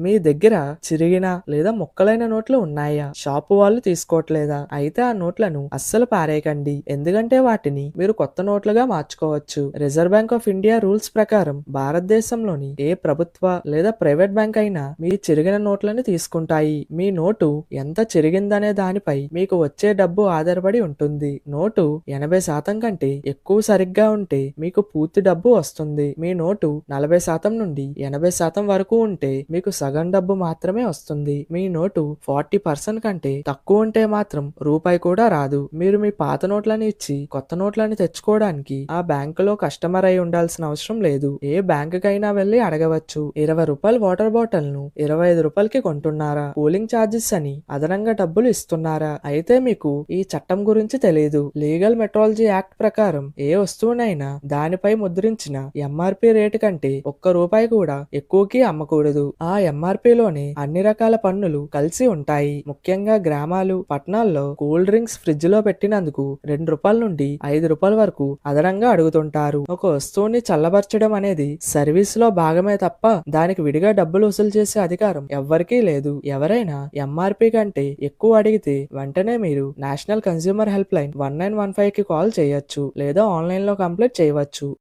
మీ దగ్గర చిరిగిన లేదా ముక్కలైన నోట్లు ఉన్నాయా? షాపు వాళ్ళు తీసుకోవట్లేదా? అయితే ఆ నోట్లను అస్సలు పారేయకండి. ఎందుకంటే వాటిని మీరు కొత్త నోట్లుగా మార్చుకోవచ్చు. Reserve bank of India rules ప్రకారం భారతదేశంలోని ఏ ప్రభుత్వ లేదా ప్రైవేట్ బ్యాంక్ అయినా మీ చిరిగిన నోట్లను తీసుకుంటాయి. మీ నోటు ఎంత చిరిగిందనే దానిపై మీకు వచ్చే డబ్బు ఆధారపడి ఉంటుంది. నోటు 80% కంటే ఎక్కువ సరిగ్గా ఉంటే మీకు పూర్తి డబ్బు వస్తుంది. మీ నోటు 40% నుండి 80% వరకు ఉంటే మీకు సగం డబ్బు మాత్రమే వస్తుంది. మీ నోటు 40% కంటే తక్కువ ఉంటే మాత్రం రూపాయి కూడా రాదు. మీరు మీ పాత నోట్లను ఇచ్చి కొత్త నోట్లను తెచ్చుకోవడానికి ఆ బ్యాంకులో కస్టమర్ అయి ఉండాల్సిన అవసరం లేదు. ఏ బ్యాంకుకైనా వెళ్లి అడగవచ్చు. 20 రూపాయల వాటర్ బాటిల్ ను 25 రూపాయలకి కొంటున్నారా? కూలింగ్ ఛార్జెస్ అని అదనంగా డబ్బులు ఇస్తున్నారా? అయితే మీకు ఈ చట్టం గురించి తెలియదు. లీగల్ మెట్రాలజీ యాక్ట్ ప్రకారం ఏ వస్తువునైనా దానిపై ముద్రించిన ఎంఆర్పి రేటు కంటే ₹1 కూడా ఎక్కువకి అమ్మకూడదు. ఆ ఎంఆర్పిలోనే అన్ని రకాల పన్నులు కలిసి ఉంటాయి. ముఖ్యంగా గ్రామాలు, పట్టణాల్లో కూల్ డ్రింక్స్ ఫ్రిడ్జ్ లో పెట్టినందుకు ₹2 నుండి ₹5 వరకు అదనంగా అడుగుతుంటారు. ఒక వస్తువుని చల్లబరచడం అనేది సర్వీస్ లో భాగమే తప్ప దానికి విడిగా డబ్బులు వసూలు చేసే అధికారం ఎవ్వరికీ లేదు. ఎవరైనా ఎంఆర్పి కంటే ఎక్కువ అడిగితే వెంటనే మీరు నేషనల్ కన్స్యూమర్ హెల్ప్ లైన్ 1915కి కాల్ చేయొచ్చు లేదా ఆన్లైన్ లో కంప్లైంట్ చేయవచ్చు.